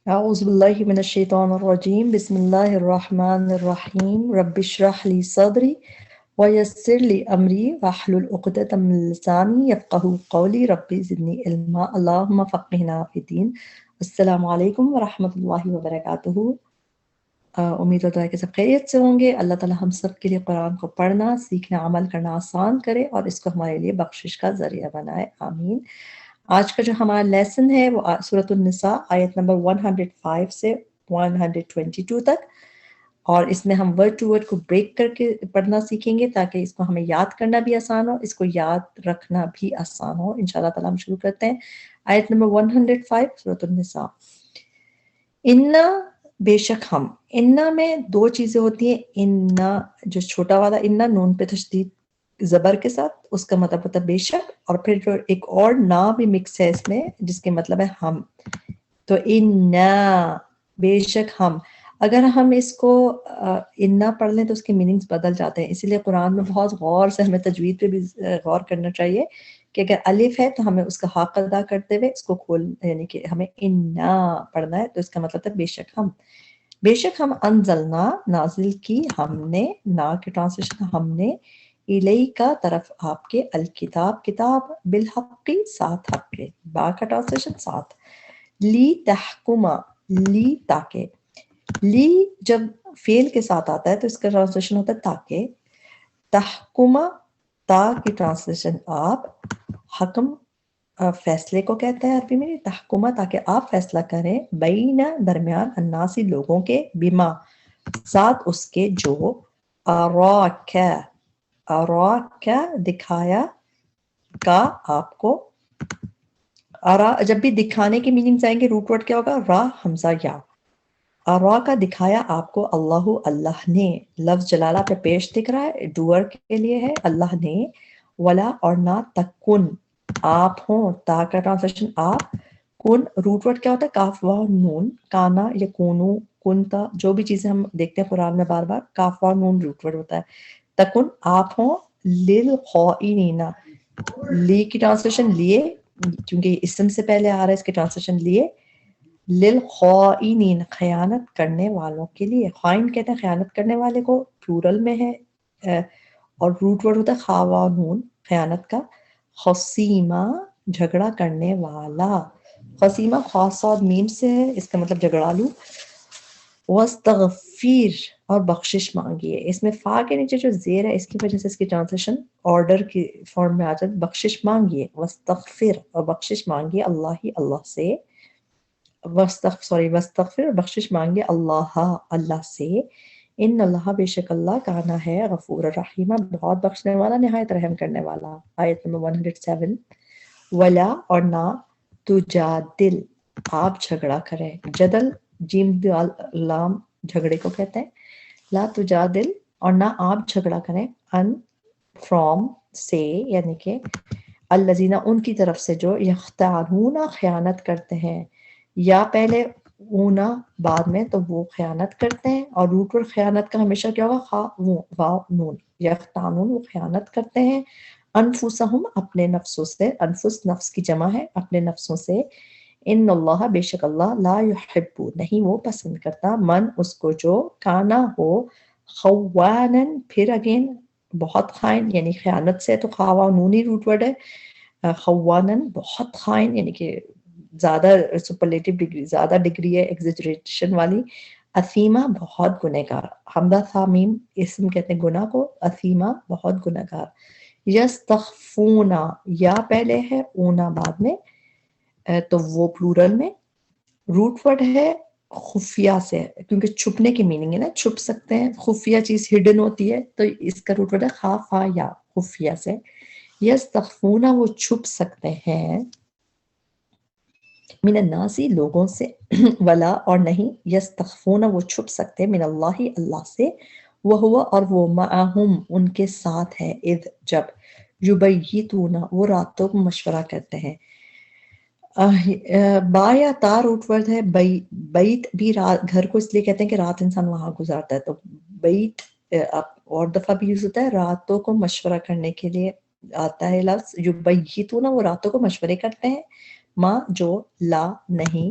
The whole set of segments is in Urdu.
أعوذ بالله من الشيطان الرجيم بسم الله الرحمن الرحيم رب اشرح لي صدري ويسر لي أمري واحلل عقدة من لساني يفقهوا قولي ربي زدني علما اللهم فقهنا في الدين السلام علیکم ورحمۃ اللہ وبرکاتہ۔ امید ہوتا ہے کہ سب خیریت سے ہوں گے۔ اللہ تعالی ہم سب کے لیے قرآن کو پڑھنا، سیکھنا، عمل کرنا آسان کرے اور اس کو ہمارے لیے بخشش کا ذریعہ بنائے، آمین۔ آج کا جو ہمارا لیسن ہے وہ سورۃ النساء آیت نمبر 105 سے 122 تک، اور اس میں ہم ورڈ ٹو ورڈ کو بریک کر کے پڑھنا سیکھیں گے تاکہ اس کو ہمیں یاد کرنا بھی آسان ہو، اس کو یاد رکھنا بھی آسان ہو۔ انشاءاللہ تعالی ہم شروع کرتے ہیں۔ آیت نمبر 105 سورۃ النساء۔ انا، بے شک ہم۔ انا میں دو چیزیں ہوتی ہیں، انا جو چھوٹا والا انا نون پہ تشدید زبر کے ساتھ، اس کا مطلب ہوتا ہے بے شک، اور پھر جو ایک اور نا بھی مکس ہے اس میں جس کے مطلب ہے ہم، تو انا بے شک ہم۔ اگر ہم اس کو انا پڑھ لیں تو اس کے میننگز بدل جاتے ہیں، اسی لیے قرآن میں بہت غور سے ہمیں تجوید پہ بھی غور کرنا چاہیے کہ اگر الف ہے تو ہمیں اس کا حق ادا کرتے ہوئے اس کو کھول، یعنی کہ ہمیں انا پڑھنا ہے تو اس کا مطلب ہے بے شک ہم۔ بے شک ہم انزلنا نازل کی ہم نے، نا کی ٹرانسلیشن ہم نے، الیکا طرف آپ کے، الکتاب کتاب، بالحقی ساتھ حق کے، با کا ٹرانسلیشن ساتھ، لی تحکما، لی تاکہ، لی جب فعل کے ساتھ آتا ہے تو اس کا ٹرانسلیشن ہوتا ہے تاکہ، تحکما تا کی ٹرانسلیشن آپ، حکم فیصلے کو کہتا ہے عربی میں، تحکما تاکہ آپ فیصلہ کریں، بین درمیان، الناسی لوگوں کے، بما ساتھ اس کے، جو اراک، اراک دکھایا، کا آپ کو، ارا جب بھی دکھانے کے میننگز آئیں گے روٹ ورڈ کیا ہوگا، را حمزہ یا، ارا کا دکھایا آپ کو، اللہ اللہ نے، لفظ جلالہ پہ پیش دکھ رہا ہے، ڈوور کے لیے ہے، اللہ نے، ولا اور نہ، تکن آپ ہوں، تا کا ٹرانسلیشن آپ، کن روٹ ورڈ کیا ہوتا ہے، کاف واو نون، کانا یا کونو، کنتا، جو بھی چیزیں ہم دیکھتے ہیں قرآن میں بار بار کاف واو نون روٹ ورڈ ہوتا ہے، تکن آپ ہوں، للخائنین، لی کی ٹرانسلیشن لیے، کیونکہ اسم سے پہلے آ رہا ہے اس کی ٹرانسلیشن لیے، للخائنین خیانت کرنے والوں کے لیے، خائن کہتے ہیں خیانت کرنے والے کو، پلورل میں ہے، اور روٹ ورڈ ہوتا ہے خاوا نون، خیانت کا، خصیمہ جھگڑا کرنے والا، خصیمہ خاص اور میم سے ہے، اس کا مطلب جھگڑالو، واستغفیر اور بخشش مانگیے، اس میں فا کے نیچے جو زیر ہے اس کی وجہ سے اس کی ٹرانسلیشن آرڈر کی فارم میں آ جاتی، بخشش مانگیے، واستغفر اور بخشش مانگیے، اللہ ہی اللہ سے، واستغفر بخشش مانگے، اللہ اللہ سے، ان اللہ بے شک اللہ کانا ہے، غفور الرحیم بہت بخشنے والا، نہایت رحم کرنے والا۔ آیت نمبر 107۔ ولا اور نہ، تجادل آپ جھگڑا کریں، جدل جیم دال لام جھگڑے کو کہتے ہیں، لا تجادل اور نہ آپ جھگڑا کریں، ان فرام سے، یعنی کہ الذین ان کی طرف سے جو، یختارون خیانت کرتے ہیں، یا پہلے اونا بعد میں تو وہ خیانت کرتے ہیں، اور روٹ ورڈ خیانت کا ہمیشہ کیا ہوگا، خا واو نون، یختانون وہ خیانت کرتے ہیں، انفسہم اپنے نفسوں سے، انفس نفس کی جمع ہے، اپنے نفسوں سے، ان اللہ بے شک اللہ، لا یحب نہیں وہ پسند کرتا، من اس کو جو، کانا ہو، خوانن پھر اگین بہت خائن، یعنی خیانت سے تو خواہ نونی روٹ ورڈ ہے، خوانن بہت خائن، یعنی کہ زیادہ سپرلیٹو ڈگری، زیادہ ڈگری ہے ایگزیجریشن والی، اثیمہ بہت گنہگار، حمدہ ثامیم اسم کہتے ہیں گناہ کو، اثیمہ بہت گنہگار، یستخفونا یا پہلے ہے اونا بعد میں، تو وہ پلورل میں، روٹ ورڈ ہے خفیہ سے، کیونکہ چھپنے کی میننگ ہے نا، چھپ سکتے ہیں، خفیہ چیز ہڈن ہوتی ہے تو اس کا روٹ ورڈ ہے خافا یا، خفیہ سے، یستخفونا وہ چھپ سکتے ہیں، من الناسی لوگوں سے، ولا اور نہیں، یستخفون وہ چھپ سکتے، من اللہ اللہ سے، وہو اور وہ، معہم ان کے ساتھ ہے، اذ جب، یبیتون وہ راتوں کو مشورہ کرتے ہیں، با یا تا روٹ ورڈ ہے، بیت بھی رات، گھر کو اس لیے کہتے ہیں کہ رات انسان وہاں گزارتا ہے، تو بیت اور دفعہ بھی یوز ہوتا ہے راتوں کو مشورہ کرنے کے لیے آتا ہے لفظ، یبیتون وہ راتوں کو مشورے کرتے ہیں، ماں جو، لا نہیں،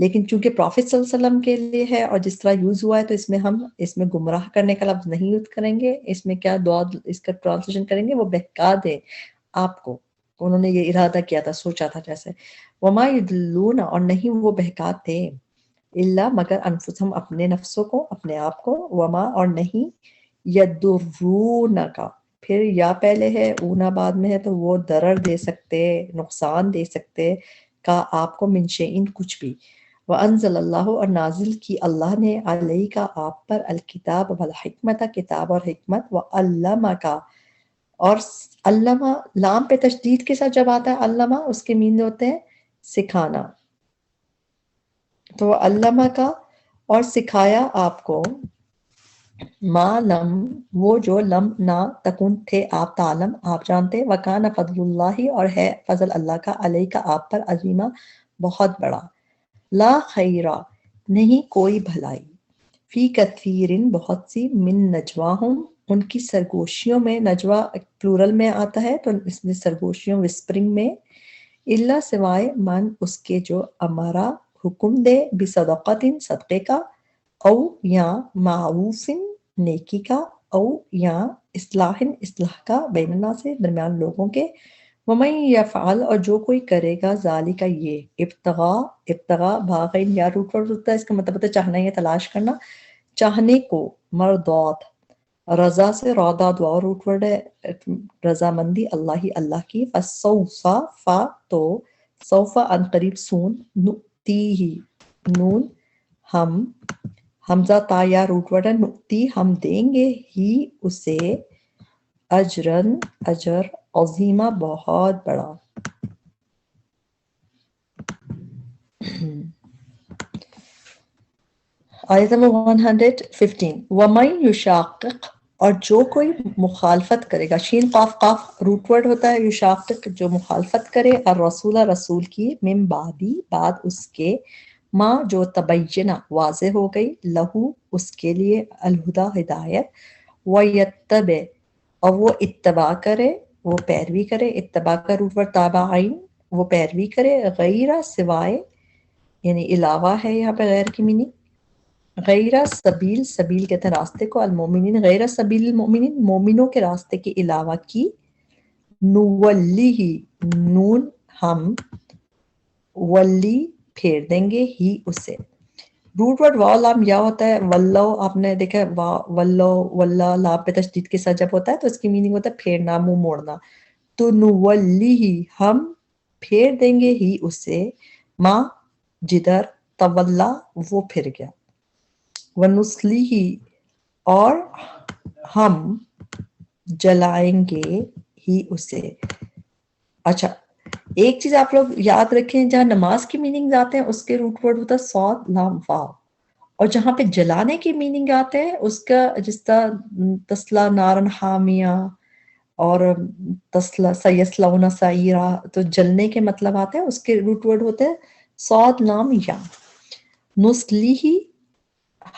لیکن چونکہ پروفٹ صلی اللہ علیہ وسلم کے لیے ہے اور جس طرح یوز ہوا ہے تو اس میں گمراہ کرنے کا لفظ نہیں یوز کریں گے. اس میں کیا دعا اس کا ٹرانسلیشن کریں گے، وہ بہکا دے آپ کو. انہوں نے یہ ارادہ کیا تھا، سوچا تھا جیسے. وما یضلون، اور نہیں وہ بہکاتے، الا مگر انفسہم اپنے نفسوں کو، اپنے آپ کو. وما اور نہیں یضرونک، پھر یا پہلے ہے اونا بعد میں ہے تو وہ ضرر دے سکتے، نقصان دے سکتے کا آپ کو، من شیئن کچھ بھی. وانزل اللہ، اور نازل کی اللہ نے، علیہ کا آپ پر، الکتاب والحکمت کتاب اور حکمت، وعلمک اور علمہ، لام پہ تشدید کے ساتھ جب آتا ہے علمہ اس کے معنی ہوتے ہیں سکھانا. تو وہ علمہ کا اور سکھایا آپ کو، ما لم وہ جو لم نہ تکن تھے آپ تعلم آپ جانتے. وکان فضل اللہ، اور ہے فضل اللہ کا، علیہ کا آپ پر، عظیمہ بہت بڑا. لا خیرہ نہیں کوئی بھلائی، فی کثیرن بہت سی، من نجواہم ان کی سرگوشیوں میں، نجوا پلورل میں آتا ہے تو اس میں سرگوشیوں وسپرنگ میں، الا سوائے من اس کے جو امارا حکم دے، بصدقۃ صدقے کا، او یا معروف نیکی کا، او یا اصلاح اصلاح کا، بین الناس درمیان لوگوں کے. ومن یفعل اور جو کوئی کرے گا، ذالک یہ، ابتغاء بھاغین یا روٹ ورڈ ہوتا ہے، اس کا مطلب ہوتا ہے چاہنا یا تلاش کرنا، چاہنے کو، مرضات رضا سے، رودا دعا روٹ ورڈ ہے، رضامندی اللہ اللہ کی. فسوف فا تو، سوف ان قریب، سون، نؤتیہ نون ہم، حمزہ تا یا روٹ ورڈ ہے، نؤتی ہم دیں گے، ہی اسے، اجرن اجر، عظیمہ بہت بڑا. آیت نمبر 115. وَمَن یشاقق اور جو کوئی مخالفت کرے گا، شین قاف قاف روٹ ورڈ ہوتا ہے یشاقق، جو مخالفت کرے، الرسول رسول کی، من بعدی بعد اس کے، ما جو تبینہ واضح ہو گئی، لہو اس کے لیے، الہدا ہدایت، وَيَتَّبِعْ اور وہ اتباع کرے، وہ پیروی کرے، اتباع کا روٹ ورڈ تابعین، وہ پیروی کرے، غیر سوائے یعنی علاوہ ہے یہاں پہ غیر کی میننگ، غیر سبیل، سبیل کہتے ہیں راستے کو، المومنین غیر سبیل المومنین مومنوں کے راستے کے علاوہ کی، نولی نون ہم، ولی پھیر دیں گے، ہی اسے. روٹ ورڈ واو لام یا ہوتا ہے، ولو آپ نے دیکھا ہے، ولو واللہ لام پہ تشدید کے ساتھ جب ہوتا ہے تو اس کی میننگ ہوتا ہے پھیرنا، منہ موڑنا. تو نولی ہی ہم پھیر دیں گے، ہی اسے، ماں جدھر، تولا وہ پھر گیا، ونسلیہ اور ہم جلائیں گے، ہی اسے. اچھا ایک چیز آپ لوگ یاد رکھیں، جہاں نماز کی میننگ آتے ہیں اس کے روٹ ورڈ ہوتا ہے صاد لام واو، اور جہاں پہ جلانے کی میننگ آتے ہیں اس کا، جس طرح تسلا نارن حامیہ اور تسلا سیسلون سعیرا، تو جلنے کے مطلب آتے ہیں، اس کے روٹ ورڈ ہوتے ہیں صاد لام یا. نسلیہ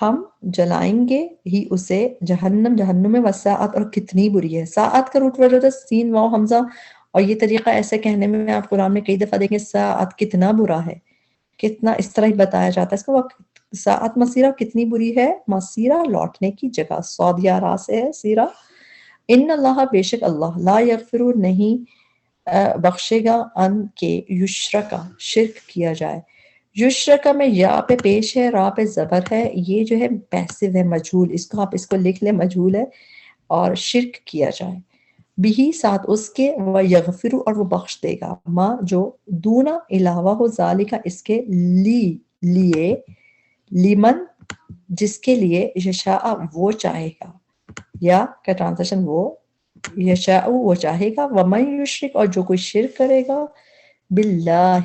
ہم جلائیں گے، ہی اسے، جہنم جہنم میں، وساعت اور کتنی بری ہے. ساعت کا روٹ ورڈ ہوتا ہے سین واو حمزہ، اور یہ طریقہ ایسے کہنے میں آپ قرآن میں کئی دفعہ دیکھیں، ساعت کتنا برا ہے، کتنا اس طرح ہی بتایا جاتا ہے اس کا وقت. ساعت مسیرہ کتنی بری ہے، مسیرہ لوٹنے کی جگہ، سعودیہ را سے ہے سیرہ. ان اللہ بے شک اللہ، لا یغفر نہیں بخشے گا، ان کے یشرکا شرک کیا جائے. یشرکا میں یا پہ پیش ہے، را پہ زبر ہے، یہ جو ہے پیسو ہے، مجہول، اس کو آپ اس کو لکھ لیں مجہول ہے، اور شرک کیا جائے، بھی ساتھ اس کے، وَيَغْفِرُ اور وہ بخش دے گا، ماں جو دونا علاوہ ہو، ذالکا اس کے، لیے، لیمن جس کے لیے، یشاء وہ چاہے گا، یا کا ٹرانسلیشن وہ، یشاء وہ چاہے گا، وَمَن یشرک اور جو کوئی شرک کرے گا، باللہ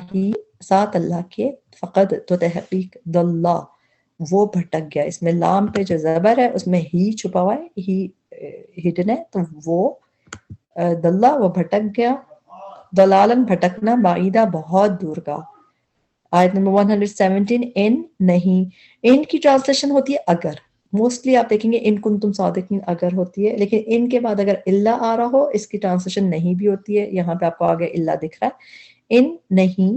ساتھ اللہ کے، فقد تو تحقیق، دلہ وہ بھٹک گیا. اس میں لام پہ جو زبر ہے اس میں ہی چھپا ہوا ہے، ہی ہڈن ہے، تو وہ دلہ وہ بھٹک گیا، دلالن بھٹکنا، بعیدہ بہت دور کا. آیت نمبر 117. ان نہیں، ان کی ٹرانسلیشن ہوتی ہے اگر، موسٹلی آپ دیکھیں گے ان کنتم صادقین اگر ہوتی ہے، لیکن ان کے بعد اگر اللہ آ رہا ہو اس کی ٹرانسلیشن نہیں بھی ہوتی ہے. یہاں پہ آپ کو آگے اللہ دکھ رہا ہے. ان نہیں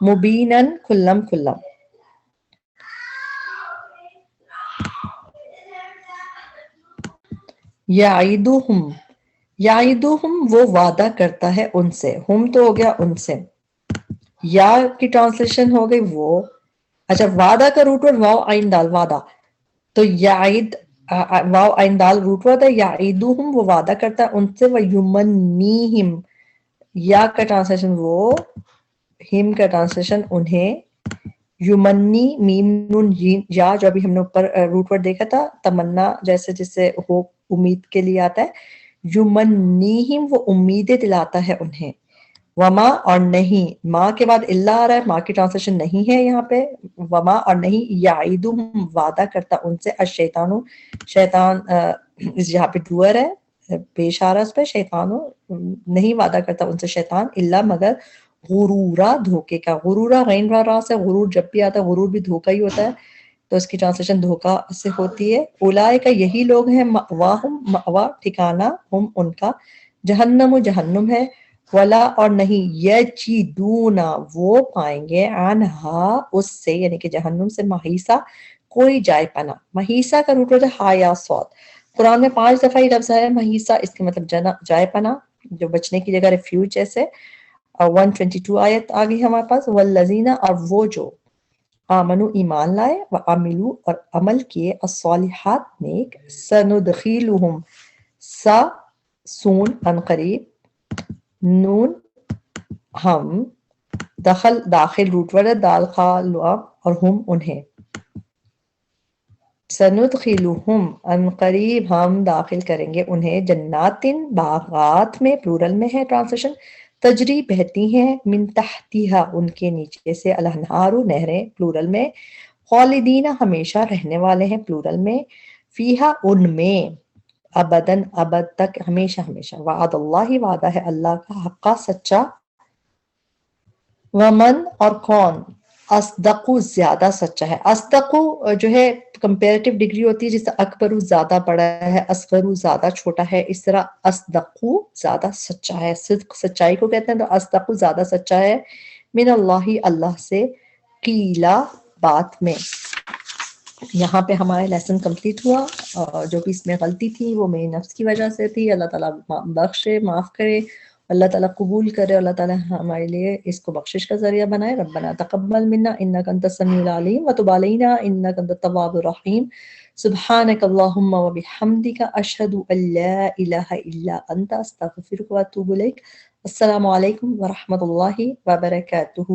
مبینن کھلم کھلم. یعیدہم، یعیدہم وہ وعدہ کرتا ہے ان سے، ہم تو ہو گیا ان سے، یا کی ٹرانسلیشن ہو گئی وہ. اچھا وعدہ کا روٹ ورڈ واو عین دال وعدہ، تو یعید واو عین دال روٹ ورڈ ہے. یعیدہم وہ وعدہ کرتا ہے ان سے، ویمنیہم یا کا ٹرانسلیشن وہ، ہم کا ٹرانسلیشن انہیں، یمنی میم نون جیم یا جو ابھی ہم نے اوپر روٹ ورڈ دیکھا تھا تمنا جیسے جس سے ہوپ امید کے لیے آتا ہے، یمنیہم وہ امیدیں دلاتا ہے انہیں. وما اور نہیں، ماں کے بعد اللہ آ رہا ہے، ماں کی ٹرانسلیشن نہیں ہے یہاں پہ. وما اور نہیں، یعیدہم وعدہ کرتا ان سے، الشیطان شیطان یہاں پہ ڈوئر ہے پیش آ رہا ہے اس پہ، شیطان نہیں وعدہ کرتا ان سے شیطان، اللہ مگر غرورا دھوکے کا. غرورا غین را را سے غرور جب بھی آتا ہے، غرور بھی دھوکا ہی ہوتا ہے، تو اس کی ٹرانسلیشن دھوکا سے ہوتی ہے. اولئک یہی لوگ ہیں، مأواہم مأوا ٹھکانہ، ہم ان کا، جہنم جہنم ہے، ولا اور نہیں، یجدون وہ پائیں گے، عنہا اس سے یعنی کہ جہنم سے، محیصہ کوئی جائے پناہ. محیصہ کا روٹ ہوتا ہے ہا یا صاد. قرآن میں 5 دفعہ یہ لفظ ہے محیصہ، اس کے مطلب جائے پناہ، جو بچنے کی جگہ، ریفیوج جیسے. 122 آیت آگئی ہمارے پاس. والذین اور وہ جو آمنو ایمان لائے، وعملو اور عمل کیے، الصالحات نیک، سندخیلہم سا سون ان قریب، نون ہم، داخل روٹ ورڈ ہے دال خا لام، اور ہم انہیں، سندخلہم ان قریب ہم داخل کریں گے انہیں، جناتن باغات میں، پلورل میں ہے ٹرانسلیشن، تجری بہتی ہیں، من تحتیہا ان کے نیچے سے، الانہار نہریں پلورل میں، خالدین ہمیشہ رہنے والے ہیں پلورل میں، فیہا ان میں، ابدن ابد تک، ہمیشہ ہمیشہ. وعد اللہ وعدہ ہے اللہ کا، حقا سچا، ومن اور کون، اصدقو زیادہ سچا ہے. اصدقو جو ہے کمپیریٹیو ڈگری ہوتی ہے، جس طرح اکبرو زیادہ بڑا ہے، اصغرو زیادہ چھوٹا ہے، اس طرح اصدقو زیادہ سچا ہے. صدق سچائی کو کہتے ہیں، تو اصدقو زیادہ سچا ہے، من اللہ اللہ سے، قیلا بات میں. یہاں پہ ہمارا لیسن کمپلیٹ ہوا، اور جو بھی اس میں غلطی تھی وہ میری نفس کی وجہ سے تھی. اللہ تعالیٰ بخشے، معاف کرے، اللہ تعالیٰ قبول کرے، اللہ تعالیٰ ہمارے لیے اس کو بخشش کا ذریعہ بنائے. ربنا تقبل منا انک انت السمیع العلیم وتب علینا انک انت التواب الرحیم. سبحانک اللہم وبحمدک، اشہد ان لا الہ الا انت، استغفرک واتوب الیک. السلام علیکم ورحمۃ اللہ وبرکاتہ.